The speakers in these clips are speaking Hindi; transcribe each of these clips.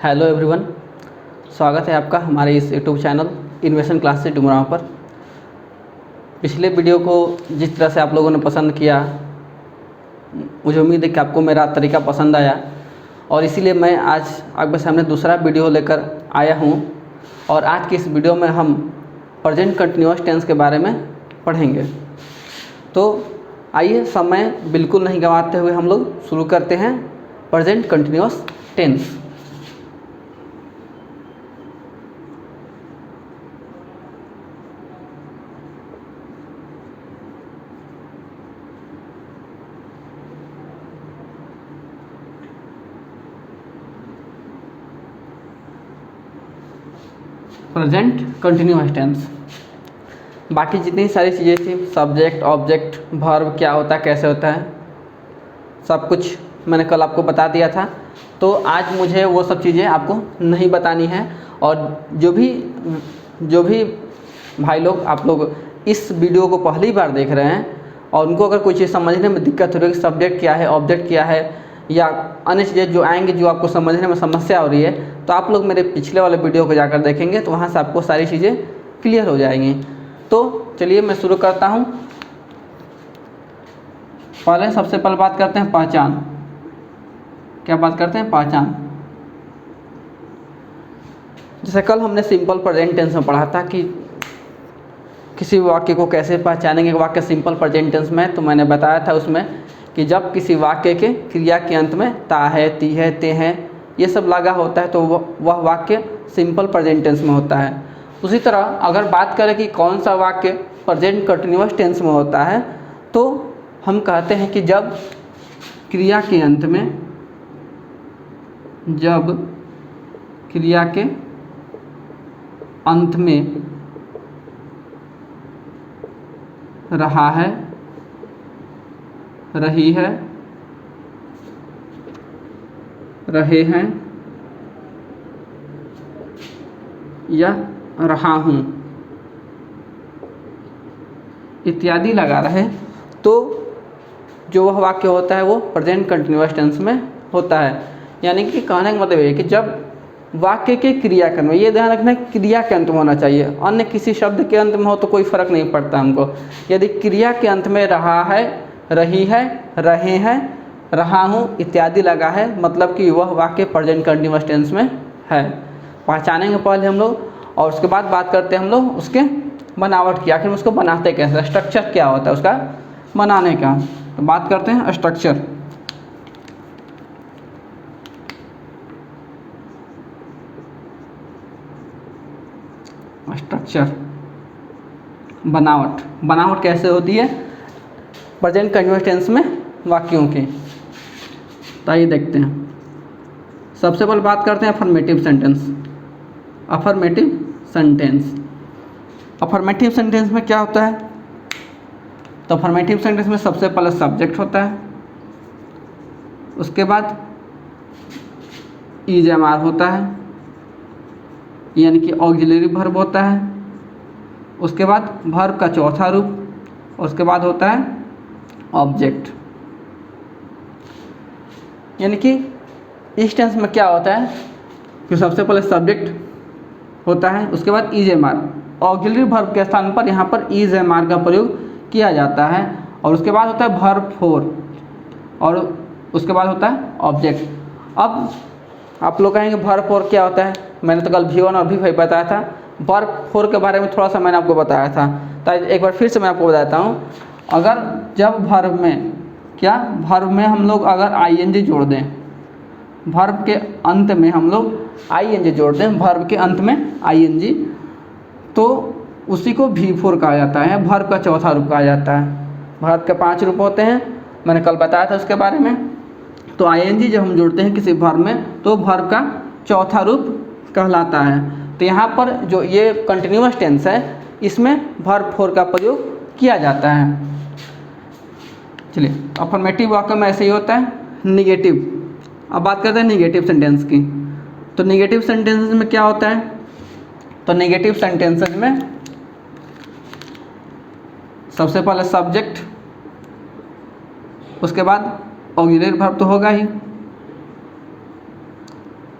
हेलो एवरीवन, स्वागत है आपका हमारे इस YouTube channel investment classes Dumraon पर। पिछले वीडियो को जिस तरह से आप लोगों ने पसंद किया, मुझे उम्मीद है कि आपको मेरा तरीका पसंद आया और इसीलिए मैं आज आपके सामने दूसरा वीडियो लेकर आया हूं। और आज की इस वीडियो में हम प्रेजेंट कंटिन्यूअस टेंस के बारे में पढ़ेंगे। तो आइए समय बिल्कुल नहीं गंवाते हुए हम लोग शुरू करते हैं present continuous tense. Present continuous tense, बाकी जितनी सारी चीज़ें थी, सब्जेक्ट, ऑब्जेक्ट, वर्ब क्या होता है, कैसे होता है, सब कुछ मैंने कल आपको बता दिया था। तो आज मुझे वो सब चीज़ें आपको नहीं बतानी है। और जो भी भाई लोग, आप लोग इस वीडियो को पहली बार देख रहे हैं और उनको अगर कोई चीज़ समझने में दिक्कत हो रही है कि सब्जेक्ट क्या है, ऑब्जेक्ट क्या है या अन्य चीज़ें जो आएंगी जो आपको समझने में समस्या हो रही है, तो आप लोग मेरे पिछले वाले वीडियो को जाकर देखेंगे तो वहाँ से आपको सारी चीज़ें क्लियर हो जाएंगी। तो चलिए मैं शुरू करता हूँ। सबसे पहले बात करते हैं पहचान। क्या बात करते हैं? पहचान। जैसे कल हमने सिंपल प्रेजेंट टेंस में पढ़ा था कि किसी वाक्य को कैसे पहचानेंगे, वाक्य सिंपल प्रेजेंट टेंस में। तो मैंने बताया था उसमें कि जब किसी वाक्य के क्रिया के अंत में ता है, ती है, ते हैं, ये सब लगा होता है तो वह वाक्य सिंपल प्रेजेंट टेंस में होता है। उसी तरह अगर बात करें कि कौन सा वाक्य प्रेजेंट कंटिन्यूअस टेंस में होता है, तो हम कहते हैं कि जब क्रिया के अंत में, जब क्रिया के अंत में रहा है, रही है, रहे हैं या रहा हूँ इत्यादि लगा रहे, तो जो वह वाक्य होता है वो प्रेजेंट कंटिन्यूअस टेंस में होता है। यानी कि कहने का मतलब ये है कि जब वाक्य के क्रिया के अंत में, ये ध्यान रखना क्रिया के अंत में होना चाहिए, अन्य किसी शब्द के अंत में हो तो कोई फर्क नहीं पड़ता हमको। यदि क्रिया के अंत में रहा है, रही है, रहे हैं, रहा हूँ इत्यादि लगा है, मतलब कि वह वाक्य प्रेजेंट कंटिन्यूअस टेंस में है। पहचानेंगे पहले हम लोग और उसके बाद बात करते हैं हम लोग उसके बनावट की, आखिर उसको बनाते कैसे, स्ट्रक्चर क्या होता है उसका बनाने का। तो बात करते हैं स्ट्रक्चर। स्ट्रक्चर, बनावट कैसे होती है प्रेजेंट कंटिन्यूअस टेंस में वाक्यों की, तो आइए देखते हैं। सबसे पहले बात करते हैं affirmative sentence. Affirmative sentence, affirmative sentence में क्या होता है? तो अफर्मेटिव सेंटेंस में सबसे पहले सब्जेक्ट होता है, उसके बाद इज एम आर होता है, यानी कि ऑक्सिलरी वर्ब होता है, उसके बाद वर्ब का चौथा रूप, और उसके बाद होता है ऑब्जेक्ट। यानी कि इस टेंस में क्या होता है कि सबसे पहले सब्जेक्ट होता है, उसके बाद is am are, auxiliary verb के स्थान पर यहाँ पर इज एम आर का प्रयोग किया जाता है, और उसके बाद होता है वर्ब फोर, और उसके बाद होता है ऑब्जेक्ट। अब आप लोग कहेंगे वर्ब फोर क्या होता है? मैंने तो कल V1 और V5 बताया था। वर्ब फोर के बारे में थोड़ा सा मैंने आपको बताया था, तो एक बार फिर से मैं आपको बताता हूँ। अगर जब वर्ब में वर्ब में हम लोग अगर ing जोड़ दें, वर्ब के अंत में हम लोग ing जोड़ दें, वर्ब के अंत में ing, तो उसी को V4 कहा जाता है, वर्ब का चौथा रूप कहा जाता है। वर्ब के 5 रूप होते हैं, मैंने कल बताया था उसके बारे में। तो ing जब हम जोड़ते हैं किसी वर्ब में तो वर्ब का चौथा रूप कहलाता है। तो यहाँ पर जो ये कंटिन्यूअस टेंस है, इसमें वर्ब फोर का प्रयोग किया जाता है। चलिए, अफर्मेटिव वाक्य में ऐसे ही होता है। निगेटिव, अब बात करते हैं निगेटिव सेंटेंस की। तो निगेटिव सेंटेंसेस में क्या होता है? तो निगेटिव सेंटेंसेस में सबसे पहले सब्जेक्ट, उसके बाद ऑक्सिलरी वर्ब तो होगा ही,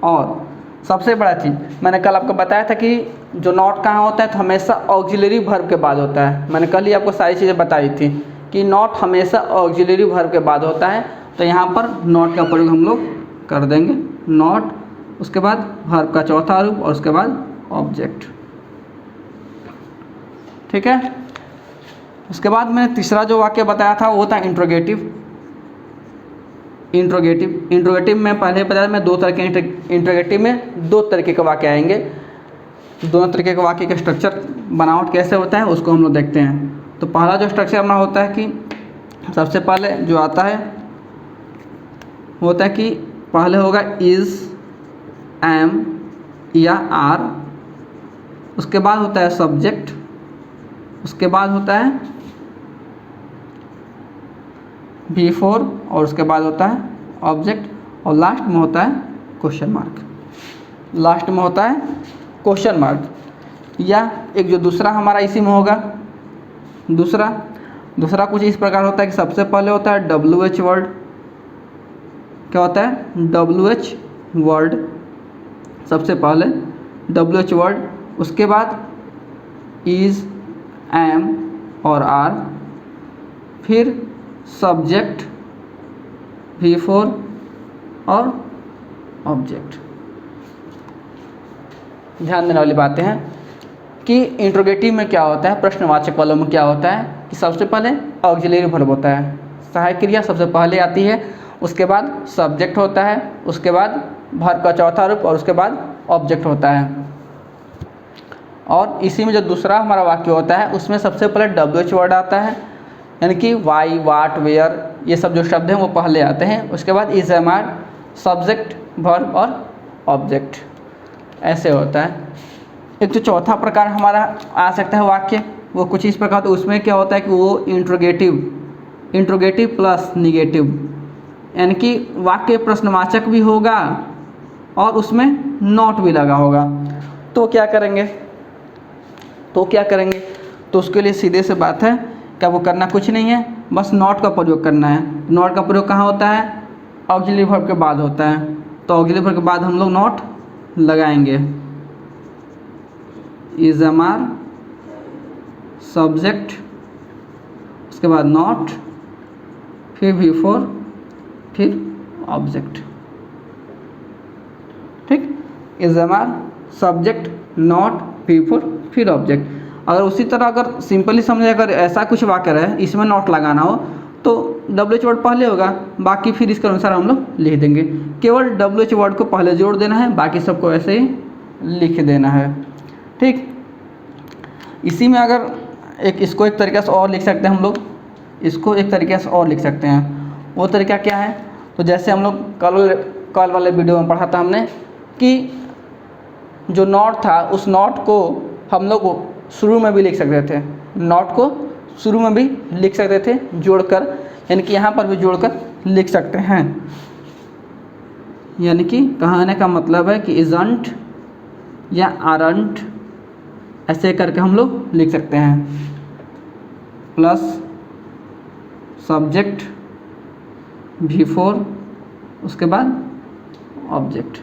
और सबसे बड़ा चीज़ मैंने कल आपको बताया था कि जो नॉट कहाँ होता है तो हमेशा ऑक्सिलरी वर्ब के बाद होता है। मैंने कल ही आपको सारी चीज़ें बताई थी कि नॉट हमेशा ऑक्सिलरी वर्ब के बाद होता है। तो यहाँ पर नॉट का प्रयोग हम लोग कर देंगे, नॉट, उसके बाद वर्ब का चौथा रूप और उसके बाद ऑब्जेक्ट। ठीक है। उसके बाद मैंने तीसरा जो वाक्य बताया था वो था इंट्रोगेटिव। इंट्रोगेटिव में पहले बताया मैं दो तरह के इंट्रोगेटिव में दो तरीके के वाक्य आएंगे। दोनों तरीके के वाक्य का स्ट्रक्चर बनावट कैसे होता है उसको हम लोग देखते हैं। तो पहला जो स्ट्रक्चर अपना होता है कि सबसे पहले जो आता है होता है कि पहले होगा इज़, एम या आर, उसके बाद होता है सब्जेक्ट, उसके बाद होता है बिफोर और उसके बाद होता है ऑब्जेक्ट और लास्ट में होता है क्वेश्चन मार्क। लास्ट में होता है क्वेश्चन मार्क। या एक जो दूसरा हमारा इसी में होगा, दूसरा कुछ इस प्रकार होता है कि सबसे पहले होता है WH वर्ड। क्या होता है? WH वर्ड, सबसे पहले WH वर्ड, उसके बाद इज़, एम और आर, फिर सब्जेक्ट, बिफोर और ऑब्जेक्ट। ध्यान देने वाली बातें हैं कि इंट्रोगेटिव में क्या होता है, प्रश्नवाचक वालों में क्या होता है कि सबसे पहले ऑक्सिलरी वर्ब होता है, सहायक क्रिया सबसे पहले आती है, उसके बाद सब्जेक्ट होता है, उसके बाद वर्ब का चौथा रूप और उसके बाद ऑब्जेक्ट होता है। और इसी में जो दूसरा हमारा वाक्य होता है उसमें सबसे पहले WH वर्ड आता है, यानी कि वाई, वाट, वेयर, ये सब जो शब्द हैं वो पहले आते हैं। उसके बाद is, am, are, subject, verb और ऑब्जेक्ट, ऐसे होता है। एक जो चौथा प्रकार हमारा आ सकता है वाक्य वो कुछ इस प्रकार, तो उसमें क्या होता है कि वो इंट्रोगेटिव प्लस निगेटिव, यानी कि वाक्य प्रश्नवाचक भी होगा और उसमें नॉट भी लगा होगा। तो क्या करेंगे? तो उसके लिए सीधे से बात है क्या, वो करना कुछ नहीं है, बस नॉट का प्रयोग करना है। नॉट का प्रयोग कहाँ होता है? ऑक्सिलरी वर्ब के बाद होता है। तो ऑक्सिलरी वर्ब के बाद हम लोग नॉट लगाएंगे, इज, एम, आर, सब्जेक्ट, उसके बाद नॉट, फिर बिफोर, फिर ऑब्जेक्ट। ठीक, is, am, are, subject, not, before, फिर ऑब्जेक्ट। अगर उसी तरह अगर सिंपली समझे, अगर ऐसा कुछ वाक्य है इसमें नॉट लगाना हो तो WH वर्ड पहले होगा, बाकी फिर इसके अनुसार हम लोग लिख देंगे। केवल WH वर्ड को पहले जोड़ देना है, बाकी सबको ऐसे ही लिख देना है। ठीक, इसी में अगर इसको एक तरीके से और लिख सकते हैं हम लोग, इसको एक तरीके से और लिख सकते हैं। वो तरीका क्या है? तो जैसे हम लोग कल वाले वीडियो में पढ़ा था हमने कि जो नॉट था उस नॉट को हम लोग शुरू में भी लिख सकते थे, नॉट को शुरू में भी लिख सकते थे जोड़कर, यानी कि यहाँ पर भी जोड़कर लिख सकते हैं। यानी कि कहने का मतलब है कि इजंट या आरंट ऐसे करके हम लोग लिख सकते हैं, प्लस सब्जेक्ट, बिफोर, उसके बाद ऑब्जेक्ट।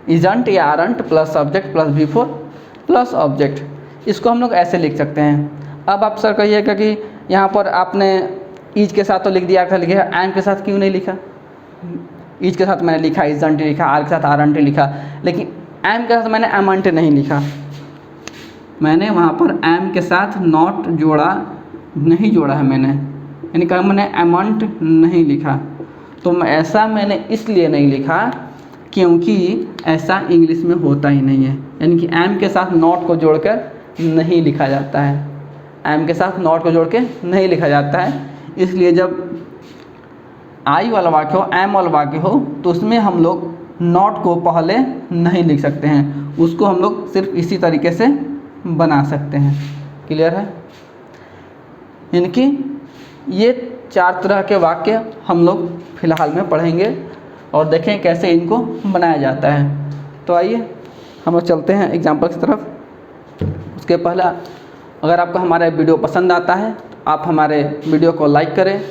इजंट या aren't plus subject plus before plus object, इसको हम लोग ऐसे लिख सकते हैं। अब आप सर कहिएगा कि यहाँ पर आपने ईज के साथ तो लिख दिया था, लिखा एम के साथ क्यों नहीं लिखा? ईज के साथ मैंने लिखा इजंट लिखा, आर के साथ आरंट लिखा, लेकिन एम के साथ मैंने एमंट नहीं लिखा। मैंने वहाँ पर एम के साथ नॉट नहीं जोड़ा है मैंने, यानी कि मैंने एमंट नहीं लिखा। तो ऐसा मैंने इसलिए नहीं लिखा क्योंकि ऐसा इंग्लिश में होता ही नहीं है, यानी कि एम के साथ नॉट को जोड़कर नहीं लिखा जाता है, एम के साथ नॉट को जोड़ के नहीं लिखा जाता है। इसलिए जब आई वाला वाक्य हो, एम वाला वाक्य हो, तो उसमें हम लोग नॉट को पहले नहीं लिख सकते हैं, उसको हम लोग सिर्फ इसी तरीके से बना सकते हैं। क्लियर है? यानी कि ये 4 तरह के वाक्य हम लोग फिलहाल में पढ़ेंगे और देखें कैसे इनको बनाया जाता है। तो आइए हम लोग चलते हैं एग्जाम्पल की तरफ। उसके पहले अगर आपको हमारा वीडियो पसंद आता है तो आप हमारे वीडियो को लाइक करें,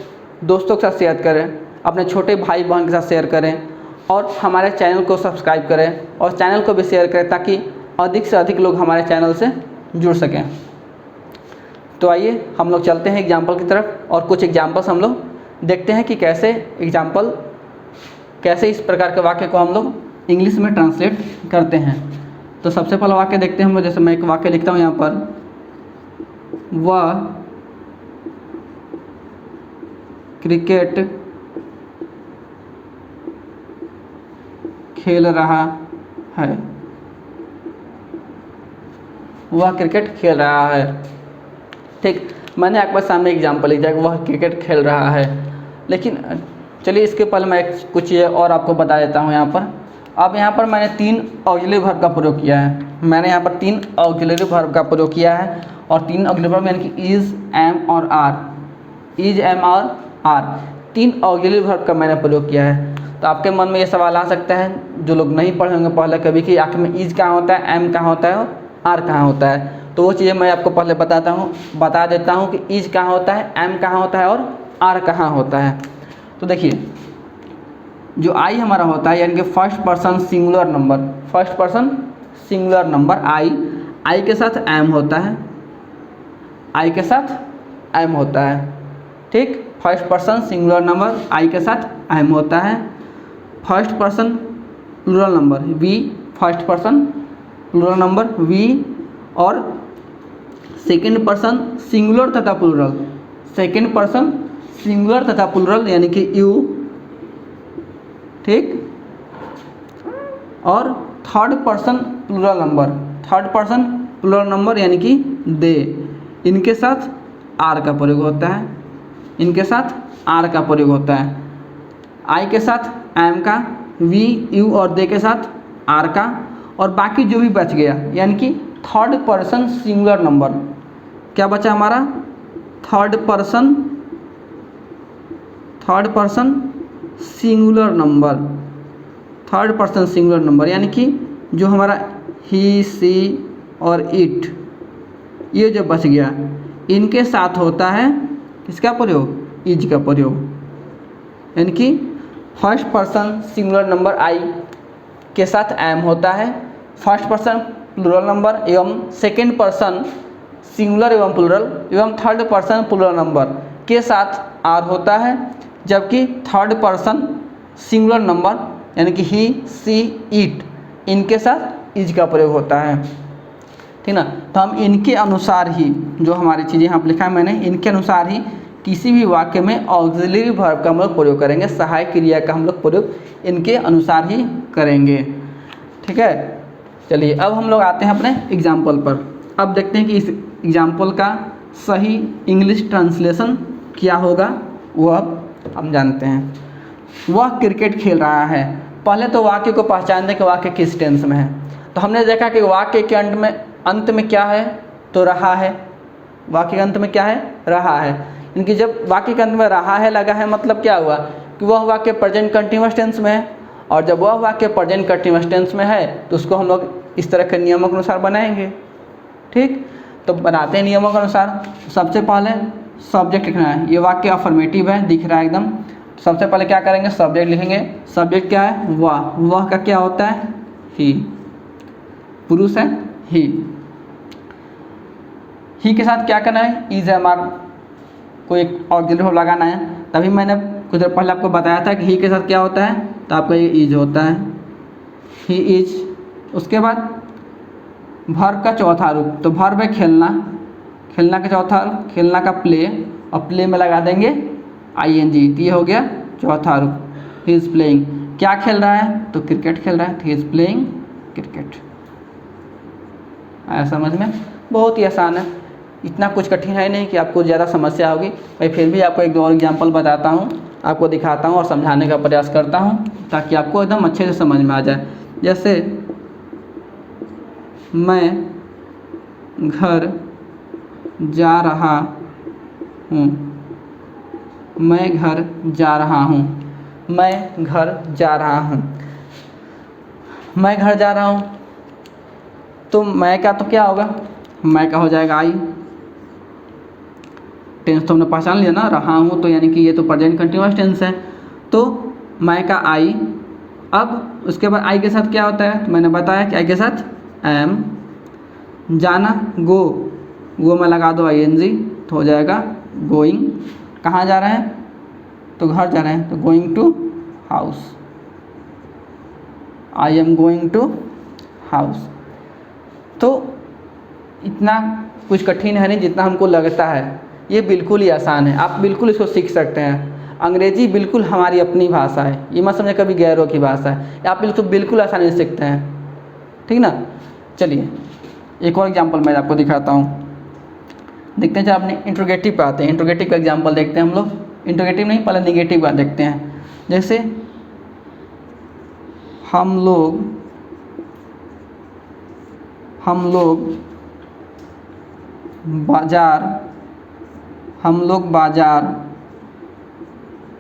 दोस्तों के साथ शेयर करें, अपने छोटे भाई बहन के साथ शेयर करें और हमारे चैनल को सब्सक्राइब करें और चैनल को भी शेयर करें ताकि अधिक से अधिक लोग हमारे चैनल से जुड़ सकें। तो आइए हम लोग चलते हैं एग्जाम्पल की तरफ और कुछ एग्जाम्पल्स हम लोग देखते हैं कि कैसे इस प्रकार के वाक्य को हम लोग इंग्लिश में ट्रांसलेट करते हैं। तो सबसे पहला वाक्य देखते हैं हम लोग। जैसे मैं एक वाक्य लिखता हूँ यहाँ पर, वह क्रिकेट खेल रहा है। वह क्रिकेट खेल रहा है। ठीक, मैंने आपके सामने एग्जाम्पल लिख दिया कि वह क्रिकेट खेल रहा है। लेकिन चलिए इसके पहले मैं कुछ ये और आपको बता देता हूँ यहाँ पर। अब यहाँ पर मैंने 3 ऑक्सिलरी वर्ब का प्रयोग किया है। मैंने यहाँ पर 3 ऑक्सिलरी वर्ब का प्रयोग किया है और 3 ऑक्सिलरी वर्ब यानी कि इज़, एम और आर। इज़, एम और आर, 3 ऑक्सिलरी वर्ब का मैंने प्रयोग किया है। तो आपके मन में ये सवाल आ सकता है, जो लोग नहीं पढ़े होंगे पहले कभी, कि आखिर में इज़ कहाँ होता है, एम कहाँ होता है और आर कहाँ होता है। तो वो चीज़ें मैं आपको पहले बता देता हूँ कि इज़ कहाँ होता है, एम कहाँ होता है और आर कहाँ होता है। तो देखिए, जो आई हमारा होता है यानी कि first person singular number, first person singular number I के साथ एम होता है, आई के साथ एम होता है। ठीक, first person singular number I के साथ एम होता है। First person plural number we, first person plural number we, और सेकंड पर्सन सिंगुलर तथा प्लूरल, सेकंड पर्सन सिंगुलर तथा प्लूरल यानी कि यू। ठीक, और third person plural number, third person plural number यानी कि दे। इनके साथ आर का प्रयोग होता है, इनके साथ आर का प्रयोग होता है। आई के साथ एम का, वी, यू और दे के साथ आर का, और बाकी जो भी बच गया यानी कि थर्ड पर्सन सिंगुलर नंबर, क्या बचा हमारा, third person singular number, third person singular number यानी कि जो हमारा ही, सी और इट, ये जो बच गया इनके साथ होता है किसका प्रयोग, इज का प्रयोग। यानी कि first person singular number I के साथ एम होता है, फर्स्ट पर्सन प्लूरल नंबर एवं सेकेंड पर्सन सिंगुलर एवं प्लूरल एवं थर्ड पर्सन प्लूरल नंबर के साथ आर होता है, जबकि थर्ड पर्सन सिंगुलर नंबर यानी कि ही, सी, इट, इनके साथ इज का प्रयोग होता है। ठीक ना। तो हम इनके अनुसार ही, जो हमारी चीज़ें यहाँ पर लिखा है मैंने, इनके अनुसार ही किसी भी वाक्य में ऑक्सिलरी वर्ब का हम लोग प्रयोग करेंगे, सहायक क्रिया का हम लोग प्रयोग इनके अनुसार ही करेंगे। ठीक है, चलिए अब हम लोग आते हैं अपने एग्जाम्पल पर। अब देखते हैं कि इस एग्जाम्पल का सही इंग्लिश ट्रांसलेशन क्या होगा, वो अब हम जानते हैं। वह क्रिकेट खेल रहा है। पहले तो वाक्य को पहचान दें कि वाक्य किस टेंस में है। तो हमने देखा कि वाक्य के अंत में क्या है, तो रहा है। वाक्य के अंत में क्या है, रहा है। इनकी जब वाक्य के अंत में रहा है लगा है, मतलब क्या हुआ कि वह वाक्य प्रेजेंट कंटिन्यूअस टेंस में है, और जब वह वाक्य प्रेजेंट कंटिन्यूअस टेंस में है तो उसको हम लोग इस तरह के नियमों के अनुसार बनाएंगे। ठीक, तो बनाते हैं नियमों के अनुसार। सबसे पहले सब्जेक्ट लिखना है। ये वाक्य अफर्मेटिव है, दिख रहा है एकदम। सबसे पहले क्या करेंगे, सब्जेक्ट लिखेंगे। सब्जेक्ट क्या है, वह। वह का क्या होता है, ही, पुरुष है ही। ही के साथ क्या करना है, इज एम आर, कोई एक ऑक्सिलरी वर्ब लगाना है। तभी मैंने कुछ देर पहले आपको बताया था कि ही के साथ क्या होता है, तो आपका ये इज होता है, ही इज। उसके बाद वर्ब का चौथा रूप, तो वर्ब है खेलना, खेलना का चौथा रूप, खेलना का प्ले, और प्ले में लगा देंगे ING, तो ये हो गया चौथा रूप, ही इज़ प्लेइंग। क्या खेल रहा है, तो क्रिकेट खेल रहा है, ही इज़ प्लेइंग क्रिकेट। आया समझ में, बहुत ही आसान है, इतना कुछ कठिन है नहीं कि आपको ज़्यादा समस्या होगी। मैं फिर भी आपको एक दो और एग्जाम्पल बताता हूँ, आपको दिखाता हूँ और समझाने का प्रयास करता हूँ ताकि आपको एकदम अच्छे से समझ में आ जाए। जैसे मैं घर जा रहा हूँ, मैं घर जा रहा हूँ, मैं घर जा रहा हूँ, मैं घर जा रहा हूँ। तो मैं का तो क्या होगा, मैं का हो जाएगा आई। टेंस तो हमने पहचान लिया ना, रहा हूँ तो यानी कि ये तो प्रेजेंट कंटिन्यूअस टेंस है, तो मैं का आई अब उसके बाद आई के साथ क्या होता है, तो मैंने बताया कि आई के साथ एम, जाना गो में लगा दो ING तो हो जाएगा गोइंग। कहाँ जा रहे हैं, तो घर जा रहे हैं, तो going to house, I am going to house. तो इतना कुछ कठिन है नहीं जितना हमको लगता है, ये बिल्कुल ही आसान है, आप बिल्कुल इसको सीख सकते हैं। अंग्रेजी बिल्कुल हमारी अपनी भाषा है, ये मत समझे कभी गैरों की भाषा है, आप इसको बिल्कुल आसानी से सीखते हैं, ठीक ना। चलिए एक और एग्जांपल मैं आपको दिखाता हूँ, देखते हैं। जब अपने इंट्रोगेटिव पे आते हैं, इंट्रोगेटिव का एग्जांपल देखते हैं हम लोग। इंट्रोगेटिव नहीं, पहले निगेटिव का देखते हैं। जैसे हम लोग बाजार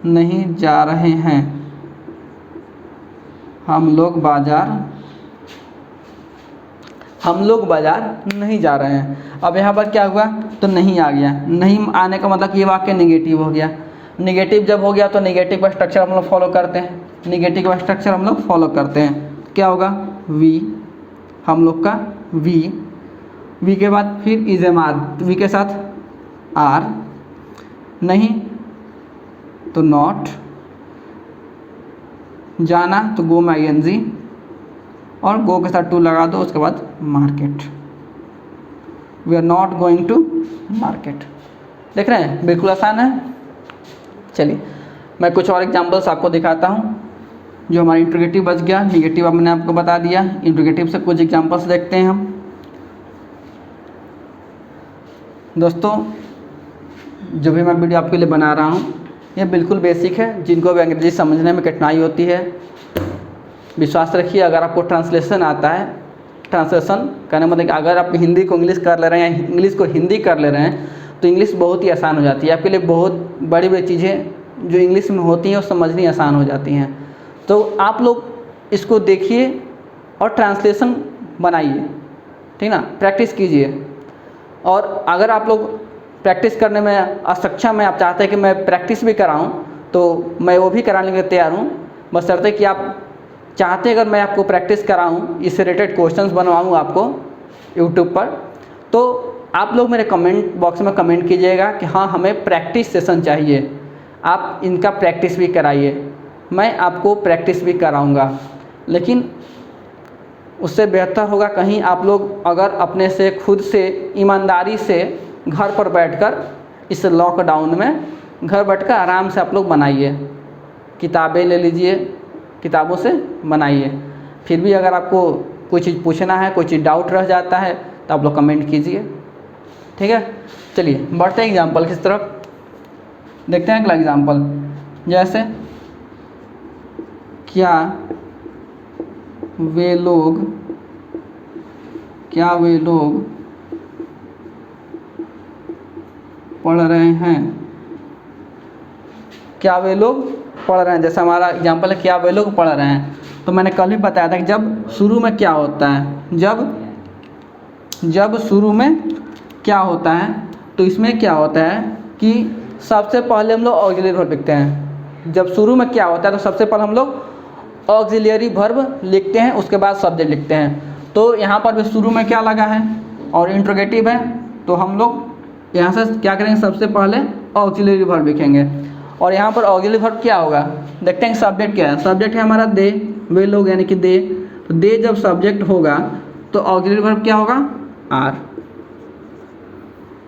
नहीं जा रहे हैं, हम लोग बाजार नहीं जा रहे हैं। अब यहाँ पर क्या हुआ, तो नहीं आ गया, नहीं आने का मतलब ये वाक्य निगेटिव हो गया। निगेटिव जब हो गया तो निगेटिव का स्ट्रक्चर हम लोग फॉलो करते हैं, निगेटिव का स्ट्रक्चर हम लोग फॉलो करते हैं। क्या होगा, वी, हम लोग का वी के बाद फिर इज एम आर, वी के साथ आर, नहीं तो नॉट, जाना तो गो में ING और गो के साथ टू लगा दो, उसके बाद market, we are not going to market. देख रहे हैं, बिल्कुल आसान है। चलिए मैं कुछ और एग्जांपल्स आपको दिखाता हूँ। जो हमारा इंट्रोगेटिव बच गया, निगेटिव अब मैंने आपको बता दिया, इंट्रोगेटिव से कुछ एग्जांपल्स देखते हैं हम। दोस्तों जो भी मैं वीडियो आपके लिए बना रहा हूँ ये बिल्कुल बेसिक है, जिनको भी अंग्रेजी समझने में कठिनाई होती है विश्वास रखिए, अगर आपको ट्रांसलेशन आता है, ट्रांसलेशन कहने मतलब अगर आप हिंदी को इंग्लिश कर ले रहे हैं या इंग्लिश को हिंदी कर ले रहे हैं तो इंग्लिश बहुत ही आसान हो जाती है आपके लिए। बहुत बड़ी बड़ी चीज़ें जो इंग्लिश में होती हैं वो समझनी आसान हो जाती हैं। तो आप लोग इसको देखिए और ट्रांसलेशन बनाइए, ठीक ना, प्रैक्टिस कीजिए। और अगर आप लोग प्रैक्टिस करने में असक्षम है, आप चाहते हैं कि मैं प्रैक्टिस भी कराऊं, तो मैं वो भी कराने के लिए तैयार हूं, बशर्ते कि आप चाहते हैं अगर मैं आपको प्रैक्टिस कराऊं, इससे रिलेटेड क्वेश्चंस बनवाऊं आपको यूट्यूब पर, तो आप लोग मेरे कमेंट बॉक्स में कमेंट कीजिएगा कि हाँ हमें प्रैक्टिस सेशन चाहिए, आप इनका प्रैक्टिस भी कराइए। मैं आपको प्रैक्टिस भी कराऊंगा, लेकिन उससे बेहतर होगा कहीं आप लोग अगर अपने से खुद से ईमानदारी से घर पर बैठकर इस लॉकडाउन में घर बैठकर आराम से आप लोग बनाइए, किताबें ले लीजिए, किताबों से बनाइए। फिर भी अगर आपको कोई चीज़ पूछना है, कोई चीज़ डाउट रह जाता है तो आप लोग कमेंट कीजिए, ठीक है। चलिए बढ़ते हैं एग्जाम्पल की तरफ, देखते हैं अगला एग्जाम्पल। जैसे क्या वे लोग पढ़ रहे हैं, क्या वे लोग पढ़ रहे हैं। जैसे हमारा एग्जाम्पल है क्या वे लोग पढ़ रहे हैं, तो मैंने कल भी बताया था कि जब शुरू में क्या होता है, जब शुरू में क्या होता है तो इसमें क्या होता है कि सबसे पहले हम लोग ऑक्सिलरी वर्ब लिखते हैं। जब शुरू में क्या होता है तो सबसे पहले हम लोग ऑक्सिलरी वर्ब लिखते हैं, उसके बाद सब्जेक्ट लिखते हैं। तो यहाँ पर भी शुरू में क्या लगा है और इंट्रोगेटिव है, तो हम लोग यहाँ से क्या करेंगे, सबसे पहले ऑक्सिलरी वर्ब लिखेंगे। और यहाँ पर ऑक्सिलरी वर्ब क्या होगा, देखते हैं सब्जेक्ट क्या है। सब्जेक्ट है हमारा दे, वे लोग यानी कि दे, तो दे जब सब्जेक्ट होगा तो ऑक्सिलरी वर्ब क्या होगा, आर।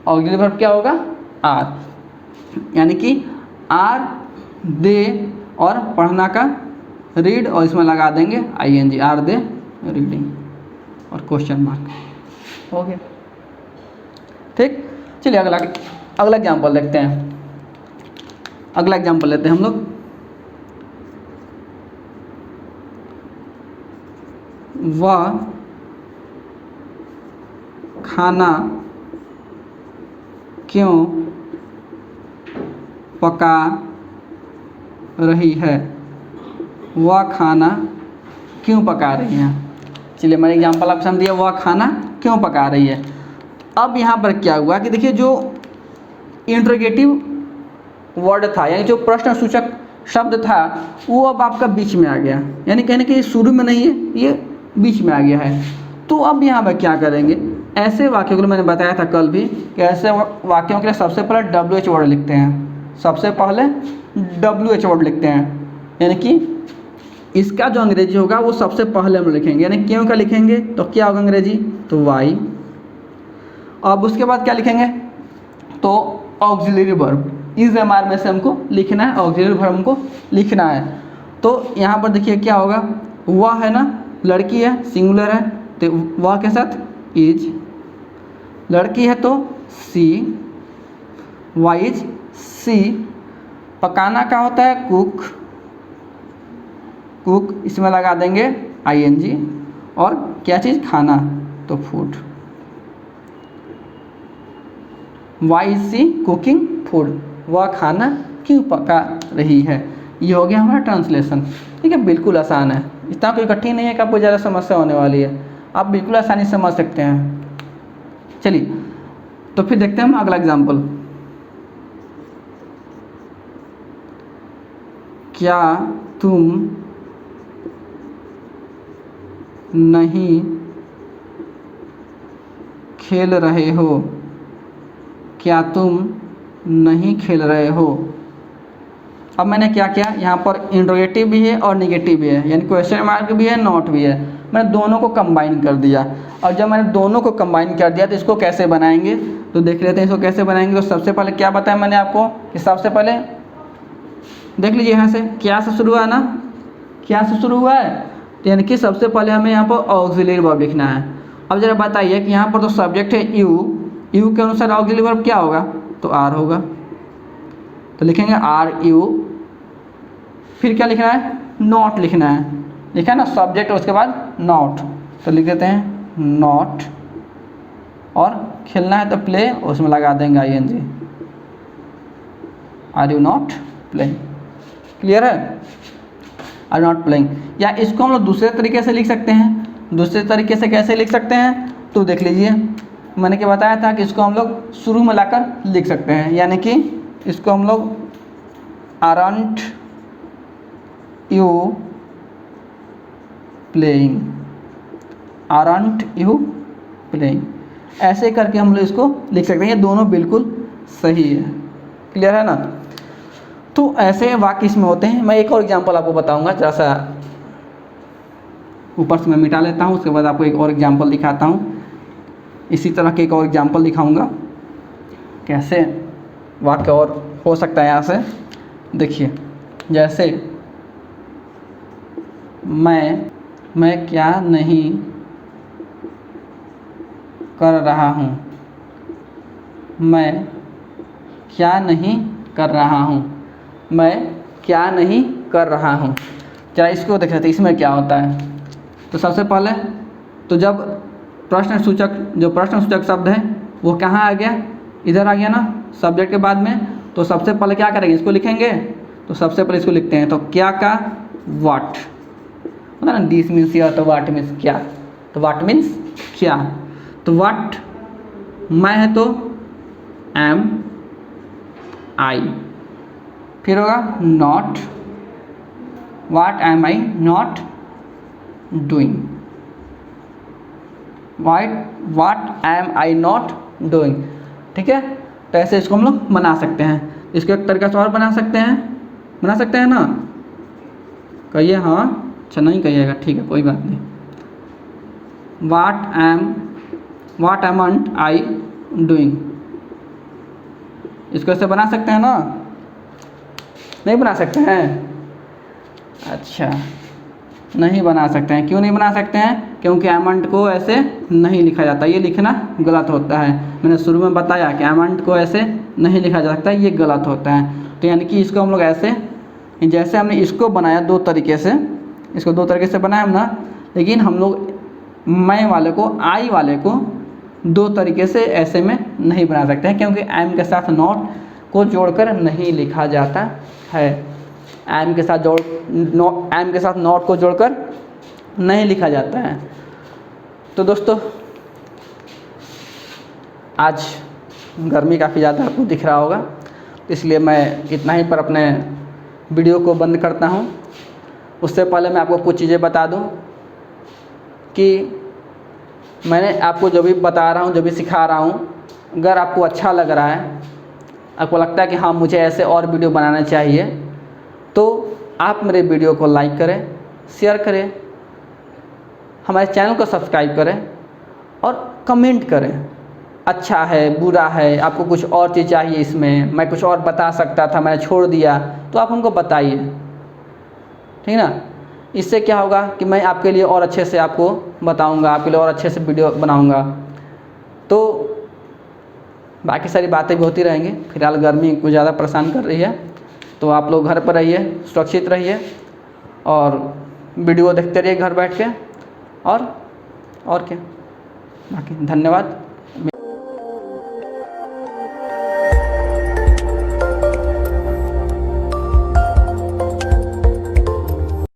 ऑक्सिलरी वर्ब क्या होगा, आर, यानी कि आर दे और पढ़ना का रीड, और इसमें लगा देंगे ING, आर दे रीडिंग और क्वेश्चन मार्क, हो गया, ठीक। चलिए अगला एग्जाम्पल देखते हैं। अगला एग्जाम्पल लेते हैं हम लोग। वह खाना क्यों पका रही है, वह खाना क्यों पका रही है। चलिए मैंने एग्जाम्पल आपको समझ दिया, वह खाना क्यों पका रही है। अब यहाँ पर क्या हुआ कि देखिए जो इंट्रोगेटिव वर्ड था, यानी जो प्रश्न सूचक शब्द था वो अब आपका बीच में आ गया, यानी कहने कि ये शुरू में नहीं है, ये बीच में आ गया है। तो अब यहाँ पर क्या करेंगे, ऐसे वाक्यों के लिए मैंने बताया था कल भी कि ऐसे वाक्यों के लिए सबसे पहले WH वर्ड लिखते हैं, सबसे पहले WH वर्ड लिखते हैं, यानी कि इसका जो अंग्रेजी होगा वो सबसे पहले हम लिखेंगे, यानी क्यों का लिखेंगे तो क्या होगा अंग्रेजी, तो वाई। अब उसके बाद क्या लिखेंगे, तो auxiliary verb, is am are में से हमको लिखना है, ऑक्सिलरी वर्ब हमको लिखना है। तो यहाँ पर देखिए क्या होगा, वह है ना, लड़की है, सिंगुलर है, तो वह के साथ इज, लड़की है तो सी, वाई इज सी, पकाना का होता है कुक, कुक इसमें लगा देंगे ING, और क्या चीज़, खाना, तो food, why is she cooking food, वह खाना क्यों पका रही है। ये हो गया हमारा ट्रांसलेशन। ठीक है, बिल्कुल आसान है, इतना कोई कठिन नहीं है कि आपको ज़्यादा समस्या होने वाली है, आप बिल्कुल आसानी से समझ सकते हैं। चलिए तो फिर देखते हैं हम अगला एग्जाम्पल। क्या तुम नहीं खेल रहे हो, क्या तुम नहीं खेल रहे हो। अब मैंने क्या किया, यहाँ पर इंट्रोगेटिव भी है और निगेटिव भी है, यानी क्वेश्चन मार्क भी है, नॉट भी है, मैंने दोनों को कंबाइन कर दिया। और जब मैंने दोनों को कंबाइन कर दिया तो इसको कैसे बनाएंगे, तो देख लेते हैं इसको कैसे बनाएंगे। तो सबसे पहले क्या बताया मैंने आपको कि सबसे पहले देख लीजिए यहाँ से क्या से शुरू हुआ ना, क्या से शुरू हुआ है, तो यानी कि सबसे पहले हमें यहाँ पर ऑक्सिलरी वर्ब लिखना है। अब जरा बताइए कि यहाँ पर तो सब्जेक्ट है यू, यू के अनुसार ऑक्सिलरी वर्ब क्या होगा, तो आर होगा, तो लिखेंगे RU। फिर क्या लिखना है, नॉट लिखना है, लिखा है ना सब्जेक्ट उसके बाद नॉट, तो लिख देते हैं नॉट, और खेलना है तो प्ले, उसमें लगा देंगे ING, are you not playing. Clear है, आर नॉट प्लेइंग। या इसको हम लोग दूसरे तरीके से लिख सकते हैं, दूसरे तरीके से कैसे लिख सकते हैं, तो देख लीजिए मैंने क्या बताया था कि इसको हम लोग शुरू में लाकर लिख सकते हैं, यानी कि इसको हम लोग aren't you playing, aren't you playing, ऐसे करके हम लोग इसको लिख सकते हैं, ये दोनों बिल्कुल सही है। क्लियर है ना, तो ऐसे वाक्य इसमें होते हैं। मैं एक और एग्जांपल आपको बताऊंगा, जरा सा ऊपर से मैं मिटा लेता हूँ, उसके बाद आपको एक और एग्जांपल दिखाता हूँ, इसी तरह के एक और एग्जांपल दिखाऊंगा कैसे वाक्य और हो सकता है। यहाँ से देखिए, जैसे मैं क्या नहीं कर रहा हूँ, मैं क्या नहीं कर रहा हूँ, मैं क्या नहीं कर रहा हूँ। जरा इसको देख लेते हैं इसमें क्या होता है। तो सबसे पहले तो जब प्रश्नसूचक, जो प्रश्नसूचक शब्द है वो कहाँ आ गया, इधर आ गया ना सब्जेक्ट के बाद में, तो सबसे पहले क्या करेंगे, इसको लिखेंगे। तो सबसे पहले इसको लिखते हैं, तो क्या का वाट होता है ना, दिस मीन्स या, तो वाट मीन्स क्या, तो वाट मीन्स क्या, तो वाट मैं है तो एम आई, फिर होगा not, watt M I not doing, watt M I not doing. ठीक है, तो ऐसे इसको हम लोग बना सकते हैं। इसको एक तरीका से और बना सकते हैं ना, कहिए हाँ, अच्छा नहीं कहिएगा, ठीक है कोई बात नहीं। वाट एमंट आई डूइंग, इसको ऐसे बना सकते हैं ना, नहीं बना सकते हैं, अच्छा नहीं बना सकते हैं। क्यों नहीं बना सकते हैं, क्योंकि एमंट को ऐसे नहीं लिखा जाता, ये लिखना गलत होता है। मैंने शुरू में बताया कि एमंट को ऐसे नहीं लिखा जा सकता, ये गलत होता है। तो यानी कि इसको हम लोग ऐसे, जैसे हमने इसको बनाया दो तरीके से, इसको दो तरीके से बनाया हम ना, लेकिन हम लोग मैं वाले को, आई वाले को दो तरीके से ऐसे में नहीं बना सकते हैं, क्योंकि एम के साथ नॉट को जोड़कर नहीं लिखा जाता है। एम के साथ नॉट को जोड़कर नहीं लिखा जाता है। तो दोस्तों आज गर्मी काफ़ी ज़्यादा आपको दिख रहा होगा, इसलिए मैं इतना ही पर अपने वीडियो को बंद करता हूँ। उससे पहले मैं आपको कुछ चीज़ें बता दूँ कि मैंने आपको जो भी बता रहा हूँ, जो भी सिखा रहा हूँ, अगर आपको अच्छा लग रहा है, आपको लगता है कि हाँ मुझे ऐसे और वीडियो बनाना चाहिए, तो आप मेरे वीडियो को लाइक करें, शेयर करें, हमारे चैनल को सब्सक्राइब करें और कमेंट करें, अच्छा है, बुरा है, आपको कुछ और चीज़ चाहिए, इसमें मैं कुछ और बता सकता था, मैंने छोड़ दिया, तो आप हमको बताइए, ठीक है ना। इससे क्या होगा कि मैं आपके लिए और अच्छे से आपको बताऊंगा, आपके लिए और अच्छे से वीडियो बनाऊंगा। तो बाकी सारी बातें भी होती रहेंगी। फिलहाल गर्मी कुछ ज़्यादा परेशान कर रही है, तो आप लोग घर पर रहिए, सुरक्षित रहिए और वीडियो देखते रहिए घर बैठ के। और क्या, बाकी धन्यवाद।